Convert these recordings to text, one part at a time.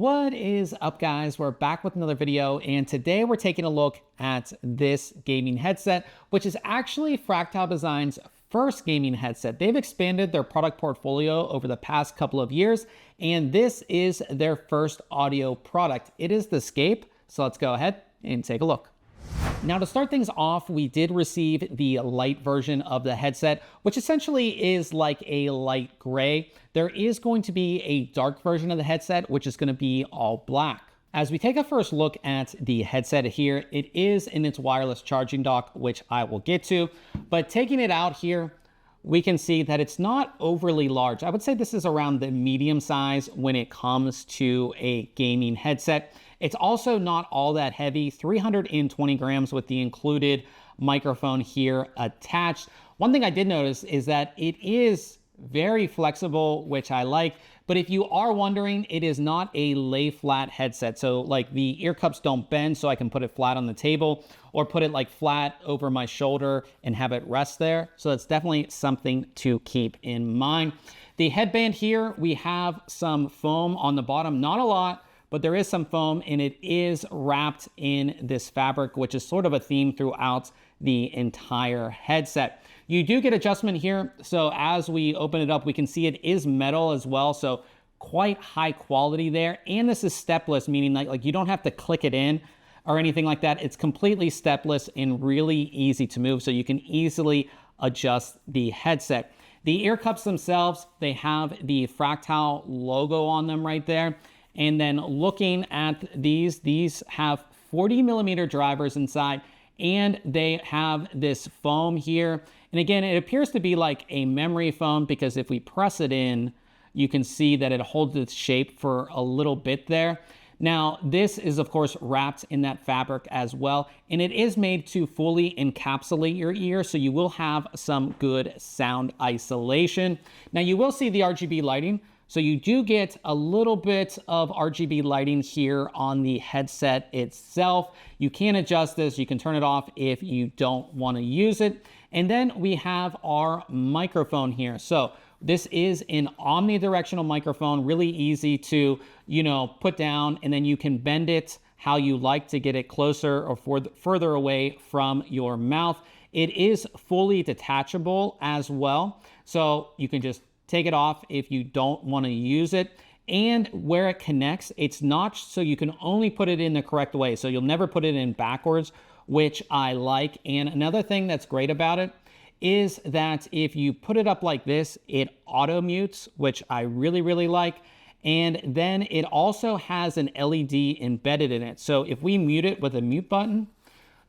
What is up, guys? We're back with another video, and today we're taking a look at this gaming headset, which is actually Fractal Design's first gaming headset. They've expanded their product portfolio over the past couple of years, and this is their first audio product. It is the Scape, so let's go ahead and take a look. Now, to start things off, we did receive the light version of the headset, which essentially is like a light gray. There is going to be a dark version of the headset, which is going to be all black. As we take a first look at the headset here, it is in its wireless charging dock, which I will get to. But taking it out here, we can see that it's not overly large. I would say this is around the medium size when it comes to a gaming headset. It's also not all that heavy, 320 grams with the included microphone here attached. One thing I did notice is that it is very flexible, which I like. But if you are wondering, it is not a lay flat headset. So like the ear cups don't bend, so I can put it flat on the table or put it like flat over my shoulder and have it rest there. So that's definitely something to keep in mind. The headband here, we have some foam on the bottom, not a lot, but there is some foam, and it is wrapped in this fabric, which is sort of a theme throughout the entire headset. You do get adjustment here. So as we open it up, we can see it is metal as well. So quite high quality there. And this is stepless, meaning like you don't have to click it in or anything like that. It's completely stepless and really easy to move. So you can easily adjust the headset. The ear cups themselves, they have the Fractal logo on them right there. And then looking at these have 40 millimeter drivers inside, and they have this foam here. And again, it appears to be like a memory foam, because if we press it in, you can see that it holds its shape for a little bit there. Now, this is of course wrapped in that fabric as well, and it is made to fully encapsulate your ear, so you will have some good sound isolation. Now, you will see the RGB lighting. So you do get a little bit of RGB lighting here on the headset itself. You can adjust this. You can turn it off if you don't want to use it. And then we have our microphone here. So this is an omnidirectional microphone, really easy to, put down, and then you can bend it how you like to get it closer or further away from your mouth. It is fully detachable as well. So you can just take it off if you don't want to use it. And where it connects, it's notched, so you can only put it in the correct way. So you'll never put it in backwards, which I like. And another thing that's great about it is that if you put it up like this, it auto mutes, which I really, really like. And then it also has an LED embedded in it. So if we mute it with a mute button,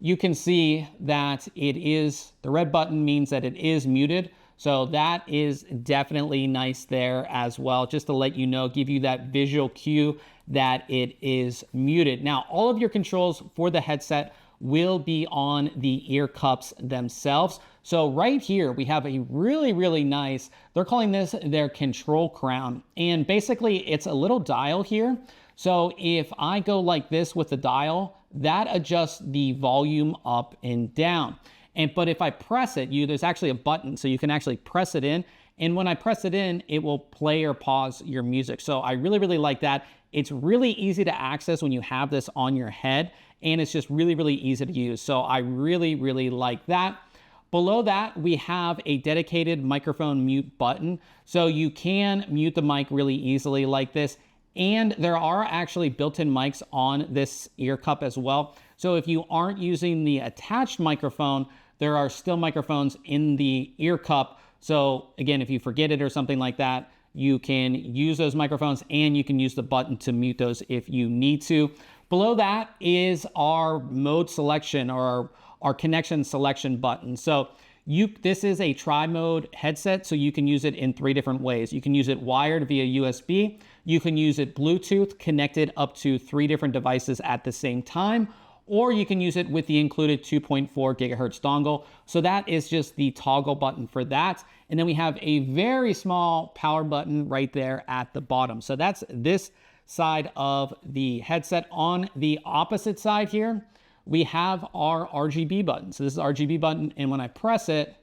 you can see that the red button means that it is muted. So that is definitely nice there as well, just to let you know, give you that visual cue that it is muted. Now, all of your controls for the headset will be on the ear cups themselves. So right here, we have a really, really nice, they're calling this their control crown. And basically it's a little dial here. So if I go like this with the dial, that adjusts the volume up and down. But if I press it, there's actually a button, so you can actually press it in. And when I press it in, it will play or pause your music. So I really, really like that. It's really easy to access when you have this on your head, and it's just really, really easy to use. So I really, really like that. Below that, we have a dedicated microphone mute button. So you can mute the mic really easily like this. And there are actually built-in mics on this ear cup as well. So if you aren't using the attached microphone, there are still microphones in the ear cup. So again, if you forget it or something like that, you can use those microphones, and you can use the button to mute those if you need to. Below that is our mode selection, or our connection selection button. So this is a tri-mode headset, so you can use it in 3 different ways. You can use it wired via USB. You can use it Bluetooth, connected up to 3 different devices at the same time, or you can use it with the included 2.4 gigahertz dongle. So that is just the toggle button for that. And then we have a very small power button right there at the bottom. So that's this side of the headset. On the opposite side here, we have our RGB button. So this is RGB button, and when I press it,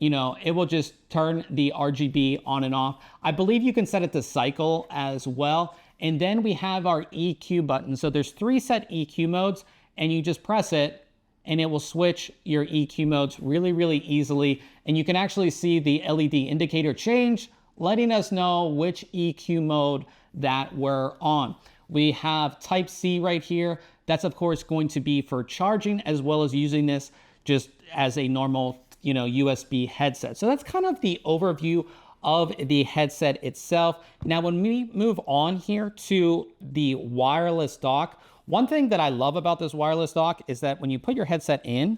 it will just turn the RGB on and off. I believe you can set it to cycle as well. And then we have our EQ button. So there's 3 set EQ modes, and you just press it and it will switch your EQ modes really, really easily. And you can actually see the LED indicator change, letting us know which EQ mode that we're on. We have Type C right here. That's of course going to be for charging, as well as using this just as a normal, USB headset. So that's kind of the overview of the headset itself. Now, when we move on here to the wireless dock, one thing that I love about this wireless dock is that when you put your headset in,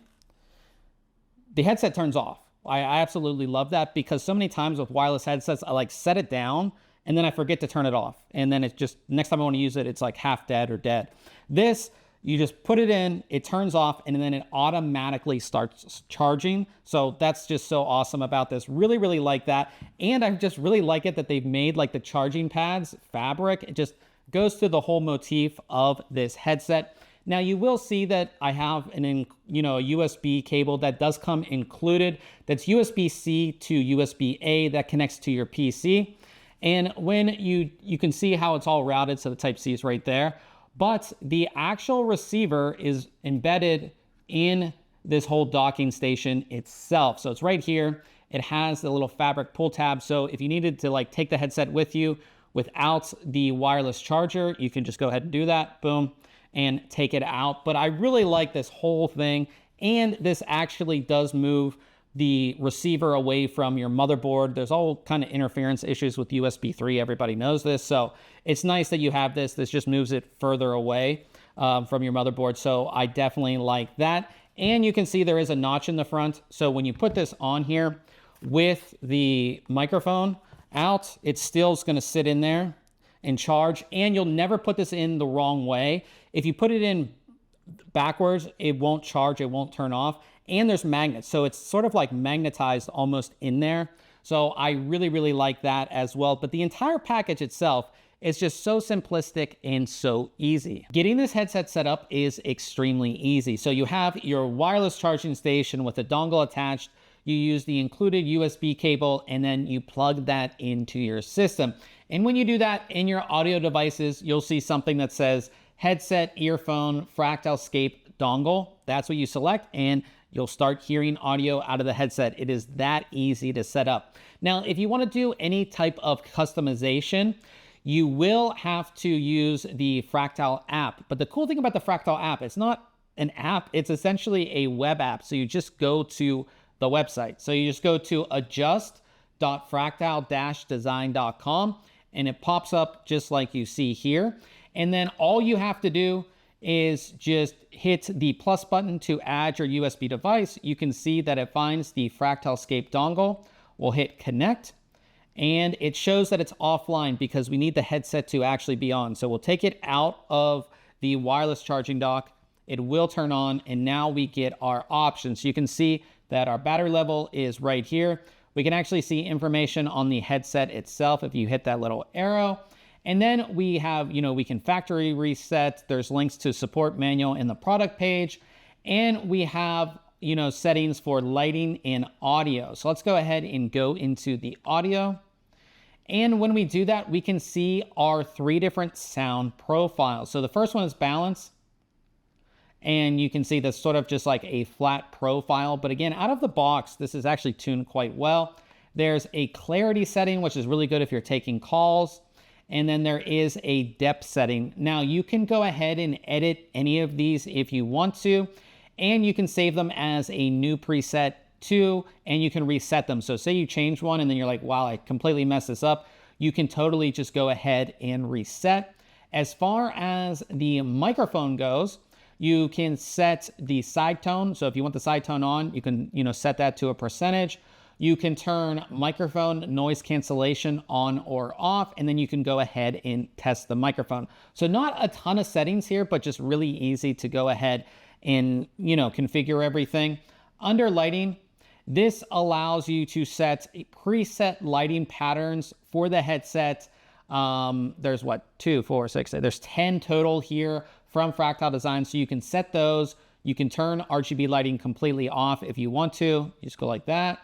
the headset turns off. I absolutely love that, because so many times with wireless headsets, I like set it down and then I forget to turn it off. And then it's just, next time I want to use it, it's like half dead or dead. This, you just put it in, it turns off, and then it automatically starts charging. So that's just so awesome about this. Really, really like that. And I just really like it that they've made like the charging pads fabric. It just goes through the whole motif of this headset. Now you will see that I have a USB cable that does come included. That's USB-C to USB-A that connects to your PC. And when you can see how it's all routed, so the Type-C is right there. But the actual receiver is embedded in this whole docking station itself. So it's right here. It has the little fabric pull tab. So if you needed to like take the headset with you without the wireless charger, you can just go ahead and do that, boom, and take it out. But I really like this whole thing. And this actually does move the receiver away from your motherboard. There's all kind of interference issues with USB 3. Everybody knows this. So it's nice that you have this. This just moves it further away from your motherboard. So I definitely like that. And you can see there is a notch in the front. So when you put this on here with the microphone out, it still is going to sit in there and charge. And you'll never put this in the wrong way. If you put it in backwards, it won't charge, it won't turn off. And there's magnets, so it's sort of like magnetized almost in there. So I really, really like that as well. But the entire package itself is just so simplistic and so easy. Getting this headset set up is extremely easy. So you have your wireless charging station with a dongle attached. You use the included USB cable, and then you plug that into your system. And when you do that in your audio devices, you'll see something that says headset, earphone, Fractal Scape dongle. That's what you select, and you'll start hearing audio out of the headset. It is that easy to set up. Now, if you want to do any type of customization, you will have to use the Fractal app. But the cool thing about the Fractal app, it's not an app, it's essentially a web app. So you just go to the website. So you just go to adjust.fractal-design.com, and it pops up just like you see here. And then all you have to do is just hit the plus button to add your USB device. You can see that it finds the Fractal Scape dongle. We'll hit connect, and it shows that it's offline because we need the headset to actually be on. So we'll take it out of the wireless charging dock. It will turn on, and now we get our options. You can see that our battery level is right here. We can actually see information on the headset itself if you hit that little arrow. And then we have, we can factory reset. There's links to support manual in the product page. And we have, settings for lighting and audio. So let's go ahead and go into the audio. And when we do that, we can see our 3 different sound profiles. So the first one is balance. And you can see that's sort of just like a flat profile. But again, out of the box, this is actually tuned quite well. There's a clarity setting, which is really good if you're taking calls. And then there is a depth setting. Now you can go ahead and edit any of these if you want to, and you can save them as a new preset too, and you can reset them. So say you change one and then you're like, wow, I completely messed this up. You can totally just go ahead and reset. As far as the microphone goes, you can set the side tone. So if you want the side tone on, you can, set that to a percentage. You can turn microphone noise cancellation on or off, and then you can go ahead and test the microphone. So not a ton of settings here, but just really easy to go ahead and, configure everything. Under lighting, this allows you to set preset lighting patterns for the headset. There's 2, 4, 6, there's 10 total here from Fractal Design. So you can set those. You can turn RGB lighting completely off if you want to. You just go like that.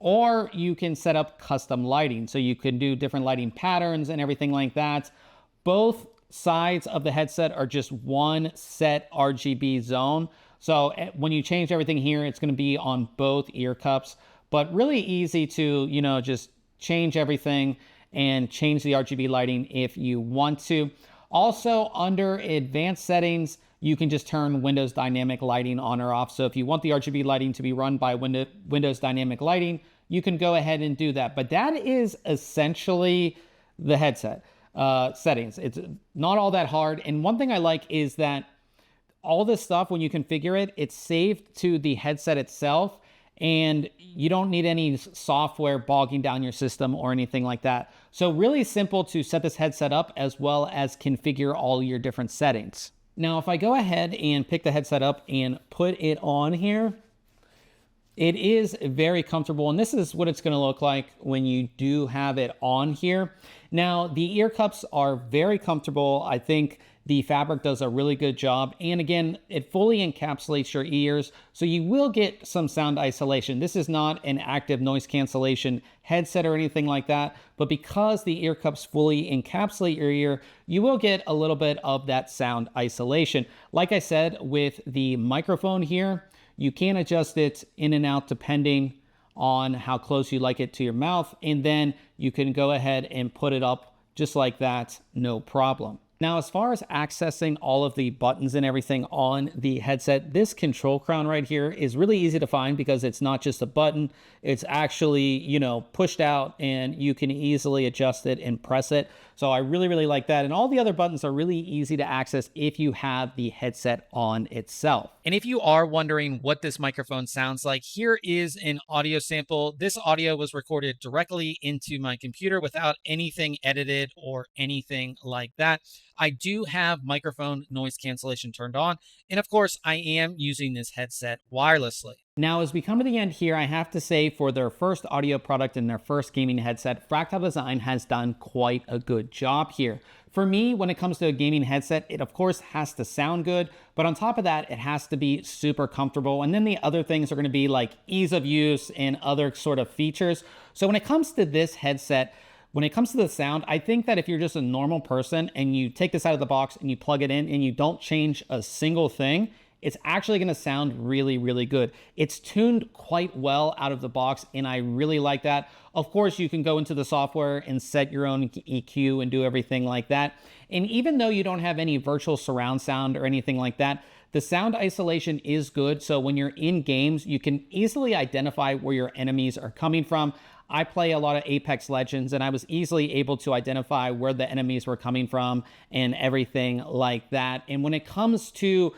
or you can set up custom lighting. So you can do different lighting patterns and everything like that. Both sides of the headset are just one set RGB zone. So when you change everything here, it's going to be on both ear cups, but really easy to, just change everything and change the RGB lighting if you want to. Also, under advanced settings, you can just turn Windows Dynamic Lighting on or off. So if you want the RGB lighting to be run by Windows Dynamic Lighting, you can go ahead and do that. But that is essentially the headset settings. It's not all that hard. And one thing I like is that all this stuff, when you configure it, it's saved to the headset itself, and you don't need any software bogging down your system or anything like that. So really simple to set this headset up as well as configure all your different settings. Now, if I go ahead and pick the headset up and put it on here, it is very comfortable, and this is what it's going to look like when you do have it on here. Now, the ear cups are very comfortable. I think the fabric does a really good job. And again, it fully encapsulates your ears, so you will get some sound isolation. This is not an active noise cancellation headset or anything like that, but because the ear cups fully encapsulate your ear, you will get a little bit of that sound isolation. Like I said, with the microphone here, you can adjust it in and out depending on how close you like it to your mouth, and then you can go ahead and put it up just like that, no problem. Now, as far as accessing all of the buttons and everything on the headset, this control crown right here is really easy to find because it's not just a button. It's actually, pushed out, and you can easily adjust it and press it. So I really, really like that. And all the other buttons are really easy to access if you have the headset on itself. And if you are wondering what this microphone sounds like, here is an audio sample. This audio was recorded directly into my computer without anything edited or anything like that. I do have microphone noise cancellation turned on, and of course, I am using this headset wirelessly. Now, as we come to the end here, I have to say for their first audio product and their first gaming headset, Fractal Design has done quite a good job here. For me, when it comes to a gaming headset, it of course has to sound good, but on top of that, it has to be super comfortable. And then the other things are going to be like ease of use and other sort of features. So when it comes to this headset, when it comes to the sound, I think that if you're just a normal person and you take this out of the box and you plug it in and you don't change a single thing, it's actually going to sound really, really good. It's tuned quite well out of the box, and I really like that. Of course, you can go into the software and set your own EQ and do everything like that. And even though you don't have any virtual surround sound or anything like that, the sound isolation is good. So when you're in games, you can easily identify where your enemies are coming from. I play a lot of Apex Legends, and I was easily able to identify where the enemies were coming from and everything like that. And when it comes to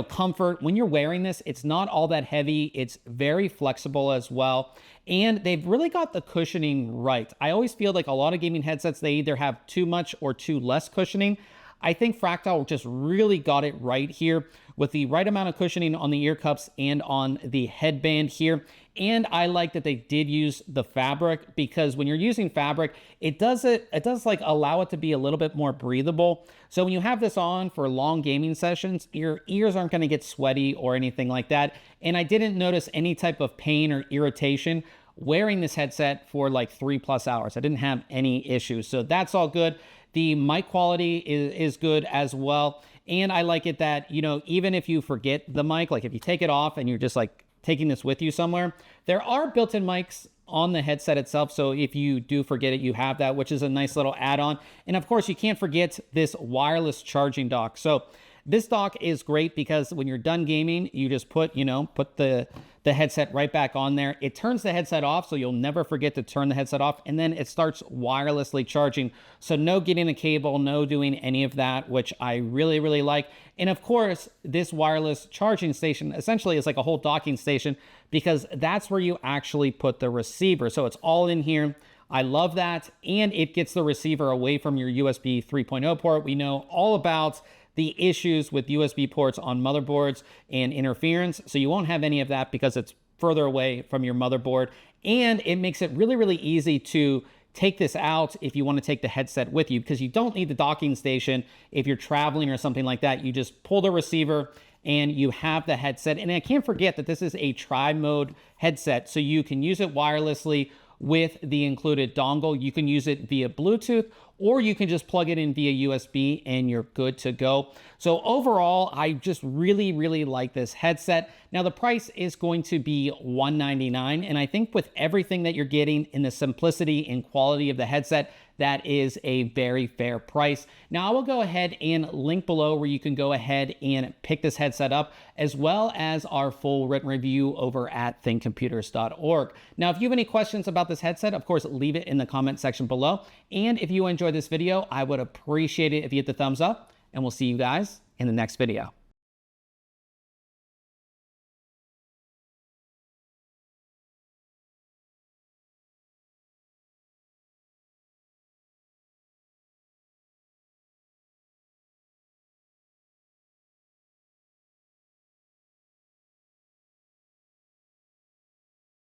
comfort, when you're wearing this, it's not all that heavy. It's very flexible as well. And they've really got the cushioning right. I always feel like a lot of gaming headsets, they either have too much or too less cushioning. I think Fractal just really got it right here with the right amount of cushioning on the ear cups and on the headband here. And I like that they did use the fabric, because when you're using fabric, it does like allow it to be a little bit more breathable. So when you have this on for long gaming sessions, your ears aren't going to get sweaty or anything like that. And I didn't notice any type of pain or irritation wearing this headset for like 3+ hours. I didn't have any issues. So that's all good. The mic quality is good as well. And I like it that, even if you forget the mic, like if you take it off and you're just like taking this with you somewhere, there are built-in mics on the headset itself. So if you do forget it, you have that, which is a nice little add-on. And of course, you can't forget this wireless charging dock. So this dock is great because when you're done gaming, you just put the headset right back on there. It turns the headset off, so you'll never forget to turn the headset off, and then it starts wirelessly charging. So no getting a cable, no doing any of that, which I really, really like. And of course, this wireless charging station essentially is like a whole docking station, because that's where you actually put the receiver. So it's all in here. I love that. And it gets the receiver away from your USB 3.0 port. We know all about the issues with USB ports on motherboards and interference. So you won't have any of that because it's further away from your motherboard. And it makes it really, really easy to take this out if you want to take the headset with you, because you don't need the docking station if you're traveling or something like that. You just pull the receiver and you have the headset. And I can't forget that this is a tri-mode headset, so you can use it wirelessly with the included dongle. You can use it via Bluetooth, or you can just plug it in via USB and you're good to go. So overall, I just really like this headset. Now the price is going to be $199, and I think with everything that you're getting in the simplicity and quality of the headset, that is a very fair price. Now I will go ahead and link below where you can go ahead and pick this headset up, as well as our full written review over at thinkcomputers.org. Now, if you have any questions about this headset, of course, leave it in the comment section below. And if you enjoyed this video, I would appreciate it if you hit the thumbs up, and we'll see you guys in the next video.